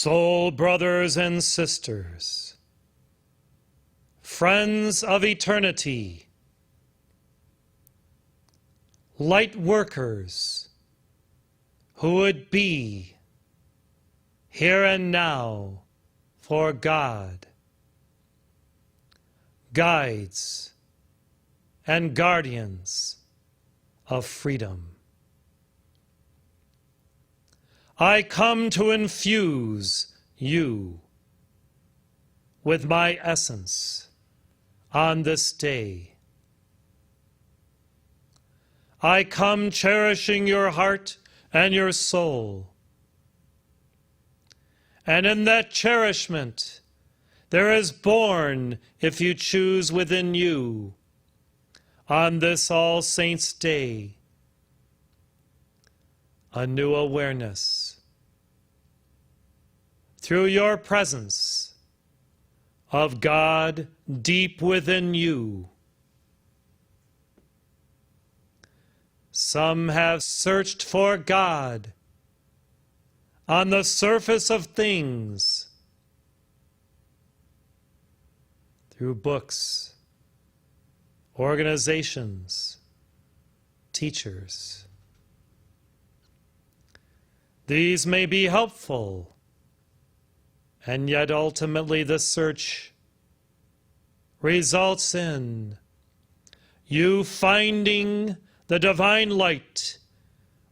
Soul brothers and sisters, friends of eternity, light workers who would be here and now for God, guides and guardians of freedom. I come to infuse you with my essence on this day. I come cherishing your heart and your soul. And in that cherishment, there is born, if you choose within you, on this All Saints' Day, a new awareness through your presence of God deep within you. Some have searched for God on the surface of things through books, organizations, teachers. These may be helpful, and yet ultimately the search results in you finding the divine light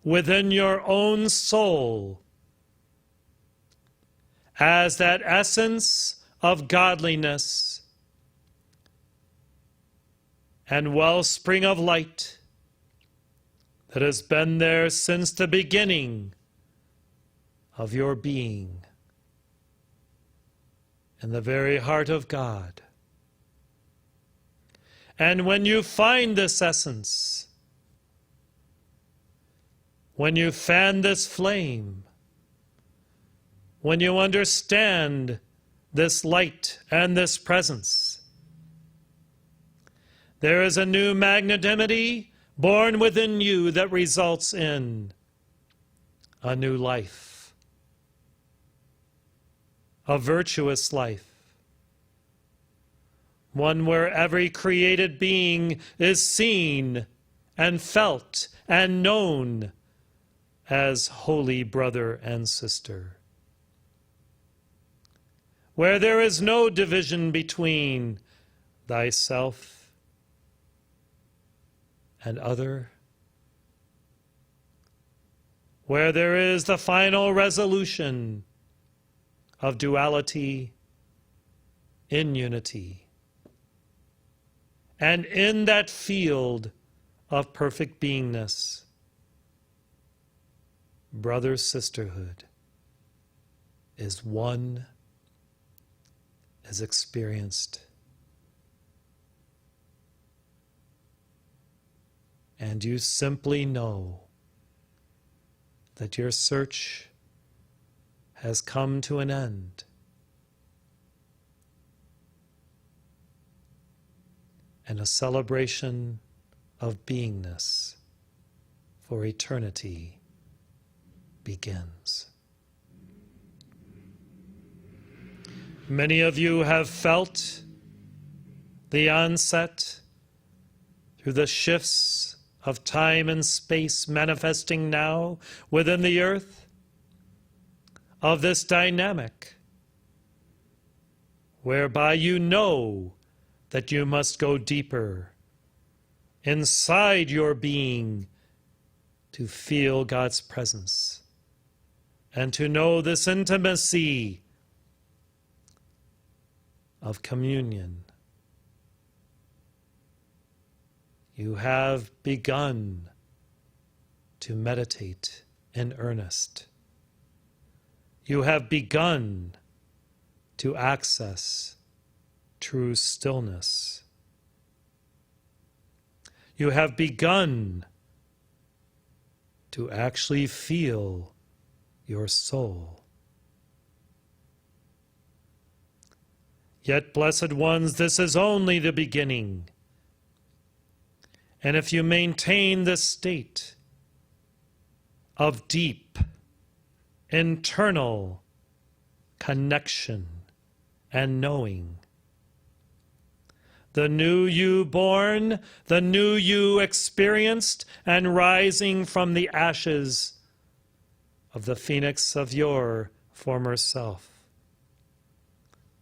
within your own soul as that essence of godliness and wellspring of light that has been there since the beginning of your being, in the very heart of God. And when you find this essence, when you fan this flame, when you understand this light and this presence, there is a new magnanimity born within you that results in a new life. A virtuous life, one where every created being is seen and felt and known as holy brother and sister, where there is no division between thyself and other, where there is the final resolution of duality in unity. And in that field of perfect beingness, brother sisterhood is one, is experienced. And you simply know that your search has come to an end. And a celebration of beingness for eternity begins. Many of you have felt the onset through the shifts of time and space manifesting now within the earth of this dynamic, whereby you know that you must go deeper inside your being to feel God's presence and to know this intimacy of communion. You have begun to meditate in earnest. You have begun to access true stillness. You have begun to actually feel your soul. Yet, blessed ones, this is only the beginning. And if you maintain this state of deep, internal connection and knowing. The new you born, the new you experienced and rising from the ashes of the phoenix of your former self,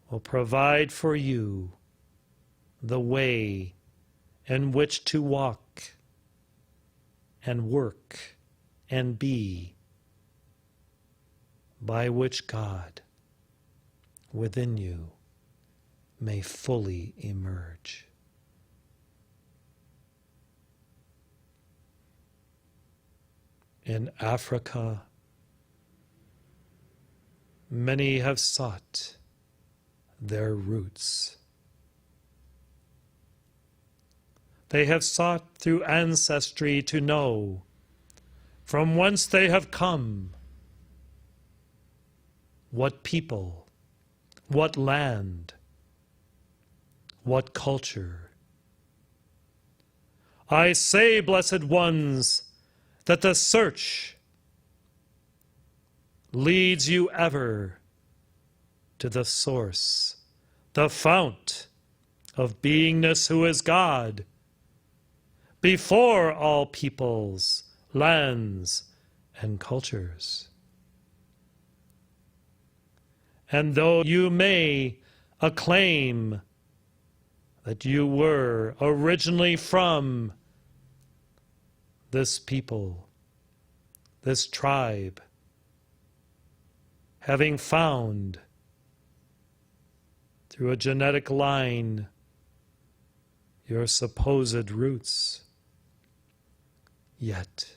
will provide for you the way in which to walk and work and be, by which God within you may fully emerge. In Africa, many have sought their roots. They have sought through ancestry to know from whence they have come, what people, what land, what culture. I say, blessed ones, that the search leads you ever to the source, the fount of beingness who is God, before all peoples, lands, and cultures. And though you may acclaim that you were originally from this people, this tribe, having found through a genetic line your supposed roots, yet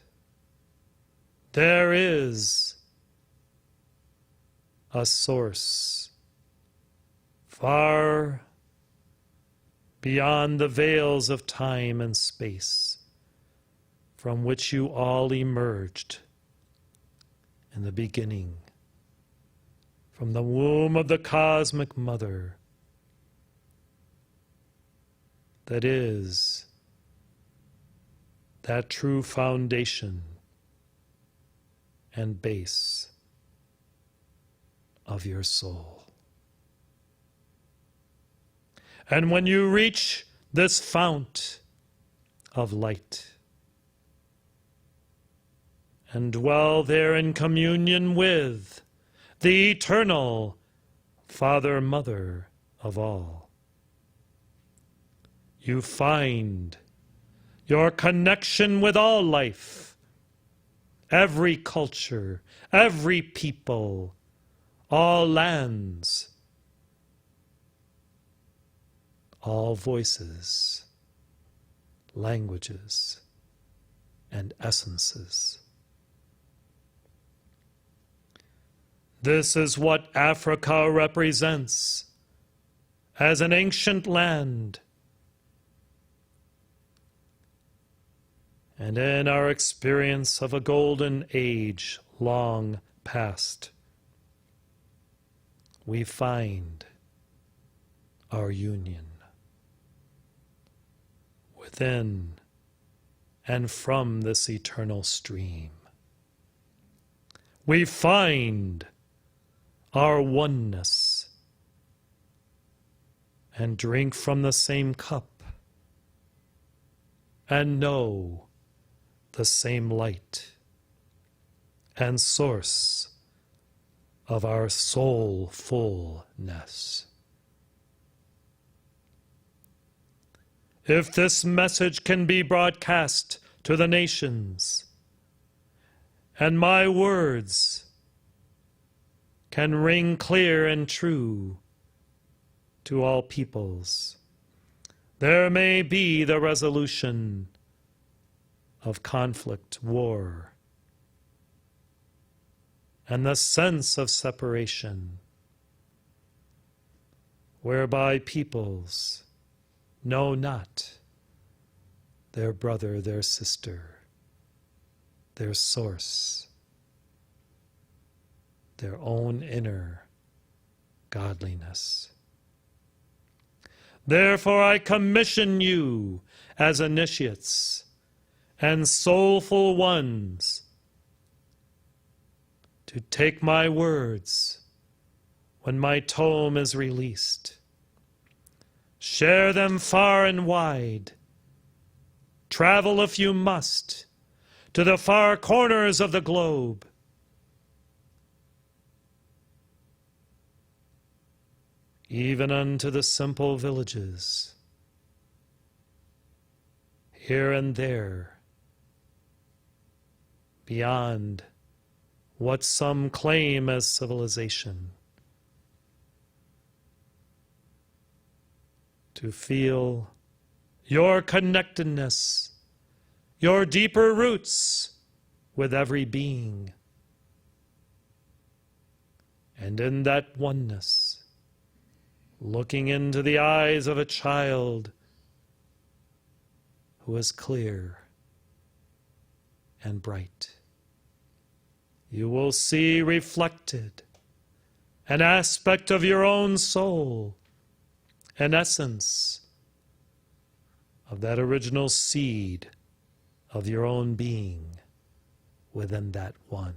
there is a source far beyond the veils of time and space, from which you all emerged in the beginning, from the womb of the cosmic mother, that is that true foundation and base of your soul. And when you reach this fount of light and dwell there in communion with the eternal Father, Mother of all, you find your connection with all life, every culture, every people, all lands, all voices, languages, and essences. This is what Africa represents as an ancient land. And in our experience of a golden age long past, we find our union within and from this eternal stream. We find our oneness and drink from the same cup and know the same light and source of our soulfulness. If this message can be broadcast to the nations, and my words can ring clear and true to all peoples, there may be the resolution of conflict, war, and the sense of separation, whereby peoples know not their brother, their sister, their source, their own inner godliness. Therefore I commission you as initiates and soulful ones to take my words when my tome is released. Share them far and wide. Travel if you must to the far corners of the globe. Even unto the simple villages, here and there, beyond what some claim as civilization, to feel your connectedness, your deeper roots with every being. And in that oneness, looking into the eyes of a child who is clear and bright, you will see reflected an aspect of your own soul, an essence of that original seed of your own being within that one.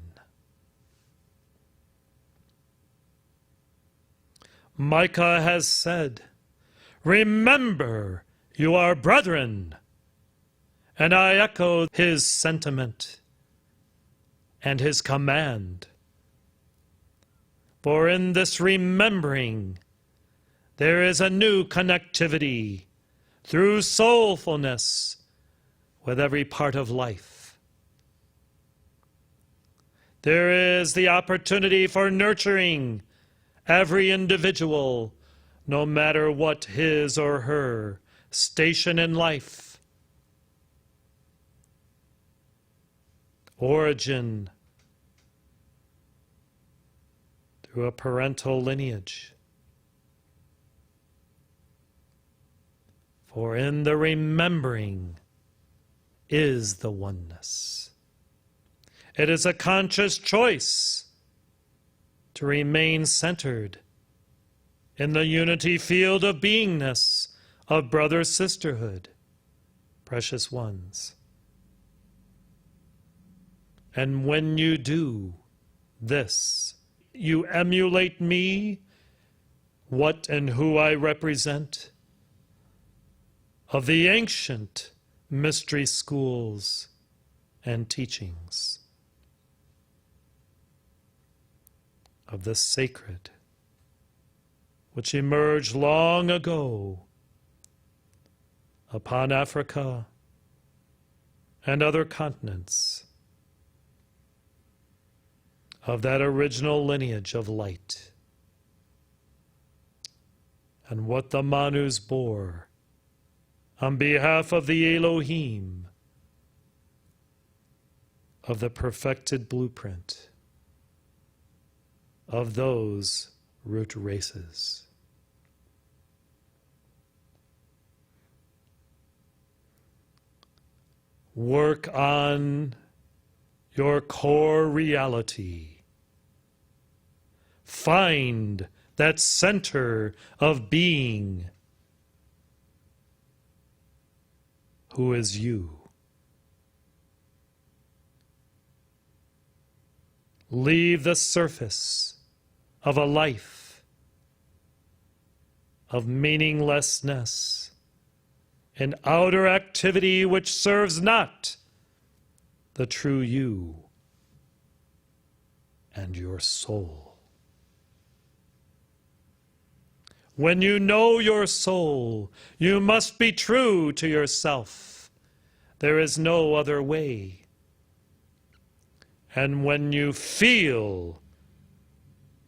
Micah has said, "Remember, you are brethren." And I echo his sentiment and his command. For in this remembering, there is a new connectivity through soulfulness with every part of life. There is the opportunity for nurturing every individual, no matter what his or her station in life, origin, through a parental lineage. For in the remembering is the oneness. It is a conscious choice to remain centered in the unity field of beingness, of brother-sisterhood, precious ones. And when you do this, you emulate me, what and who I represent, of the ancient mystery schools and teachings, of the sacred, which emerged long ago upon Africa and other continents, of that original lineage of light, and what the Manus bore on behalf of the Elohim, of the perfected blueprint of those root races. Work on your core reality. Find that center of being, who is you. Leave the surface of a life of meaninglessness and outer activity which serves not the true you and your soul. When you know your soul, you must be true to yourself. There is no other way. And when you feel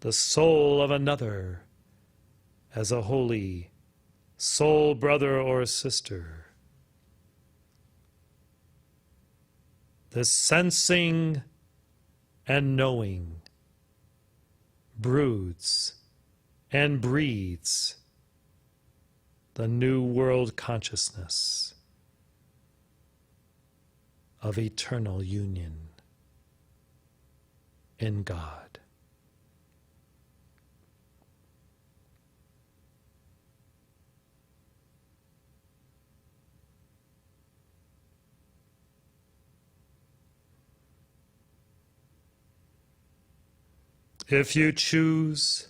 the soul of another as a holy soul brother or sister, the sensing and knowing broods and breathes the new world consciousness of eternal union in God. If you choose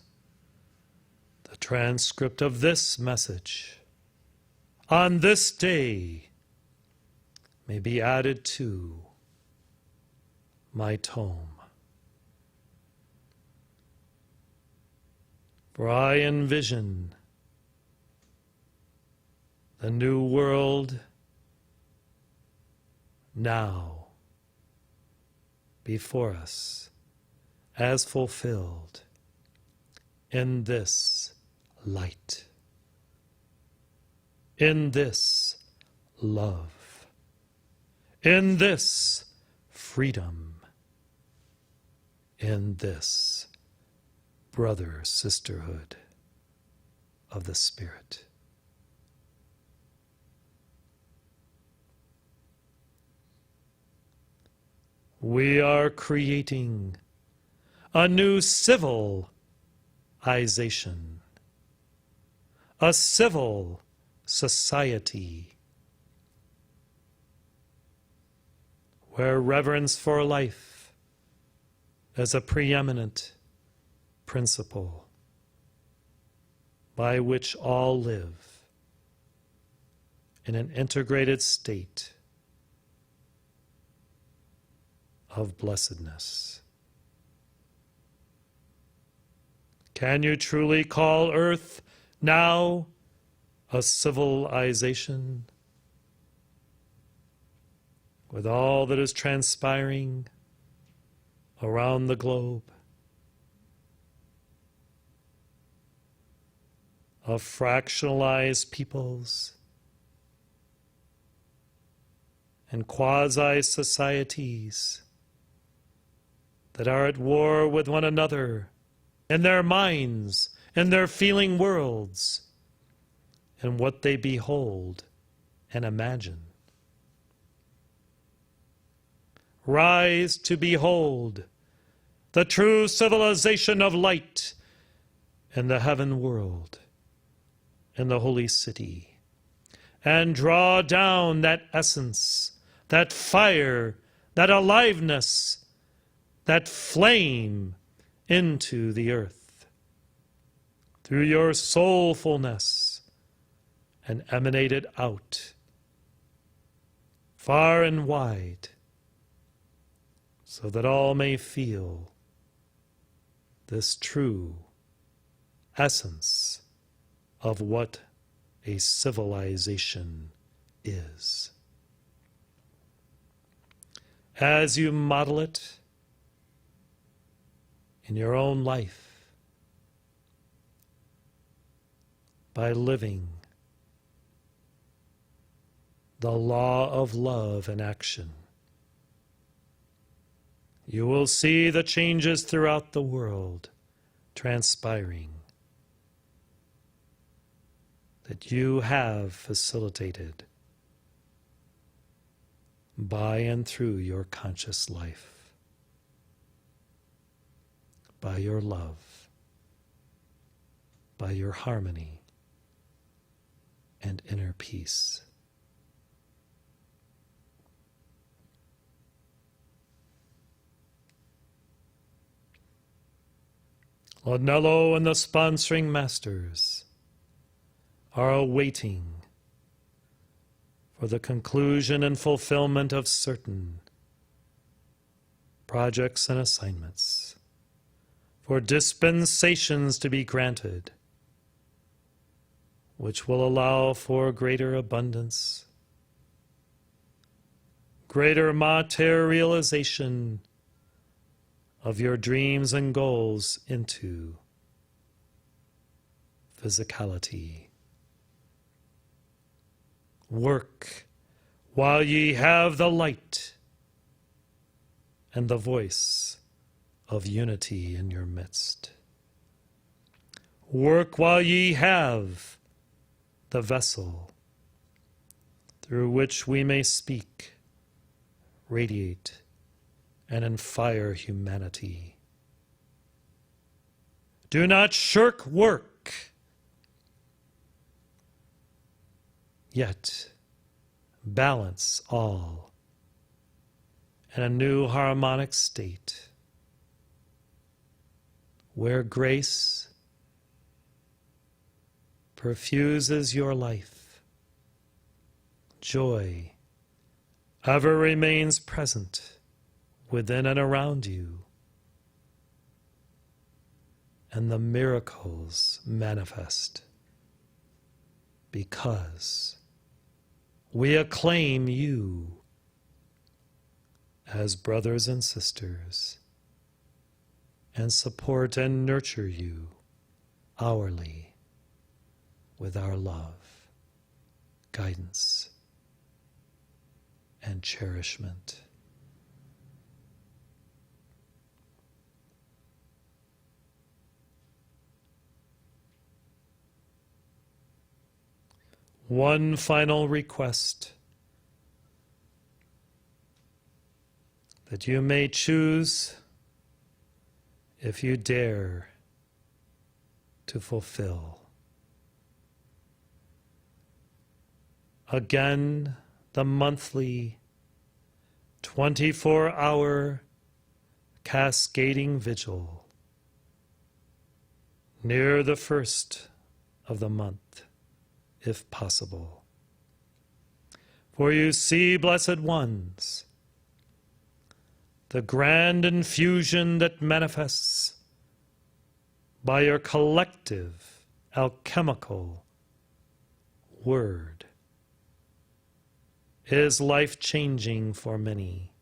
transcript of this message on this day may be added to my tome. For I envision the new world now before us as fulfilled in this light, in this love, in this freedom, in this brother-sisterhood of the Spirit. We are creating a new civilization, a civil society where reverence for life is a preeminent principle by which all live in an integrated state of blessedness. Can you truly call Earth now a civilization with all that is transpiring around the globe? Of fractionalized peoples and quasi-societies that are at war with one another in their minds, in their feeling worlds, and what they behold and imagine. Rise to behold the true civilization of light in the heaven world, in the holy city, and draw down that essence, that fire, that aliveness, that flame into the earth through your soulfulness, and emanate it out far and wide so that all may feel this true essence of what a civilization is. As you model it in your own life, by living the law of love in action, you will see the changes throughout the world transpiring that you have facilitated by and through your conscious life, by your love, by your harmony and inner peace. Lord Nello and the sponsoring masters are awaiting for the conclusion and fulfillment of certain projects and assignments, for dispensations to be granted, which will allow for greater abundance, greater materialization of your dreams and goals into physicality. Work while ye have the light and the voice of unity in your midst. Work while ye have the vessel through which we may speak, radiate, and inspire humanity. Do not shirk work, yet balance all in a new harmonic state where grace perfuses your life. Joy ever remains present within and around you, and the miracles manifest because we acclaim you as brothers and sisters and support and nurture you hourly with our love, guidance, and cherishment. One final request, that you may choose, if you dare, to fulfill. Again, the monthly 24-hour cascading vigil near the first of the month, if possible. For you see, blessed ones, the grand infusion that manifests by your collective alchemical word is life-changing for many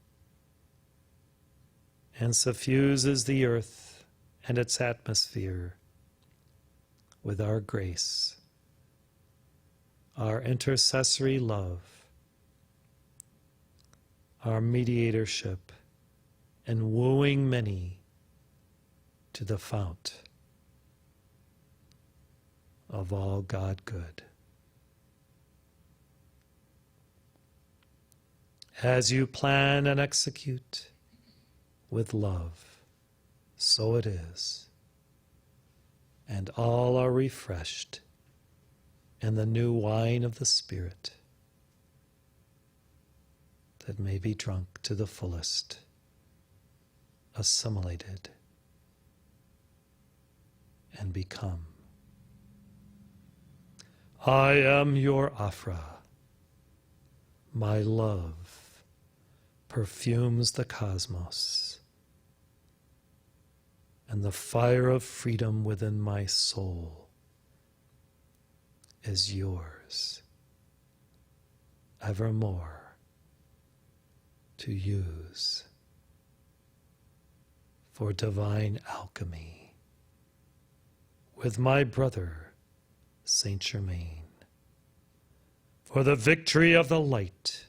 and suffuses the earth and its atmosphere with our grace, our intercessory love, our mediatorship, and wooing many to the fount of all God good. As you plan and execute with love, so it is, and all are refreshed in the new wine of the Spirit that may be drunk to the fullest, assimilated, and become. I am your Aphra. My love perfumes the cosmos, and the fire of freedom within my soul is yours evermore to use for divine alchemy with my brother Saint Germain, for the victory of the light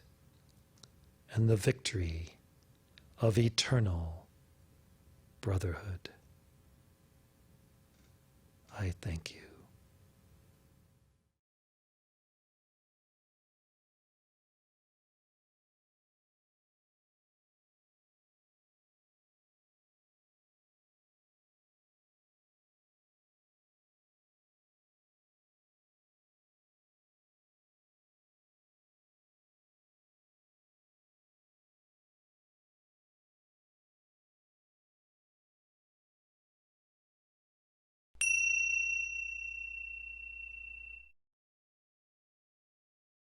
and the victory of eternal brotherhood. I thank you.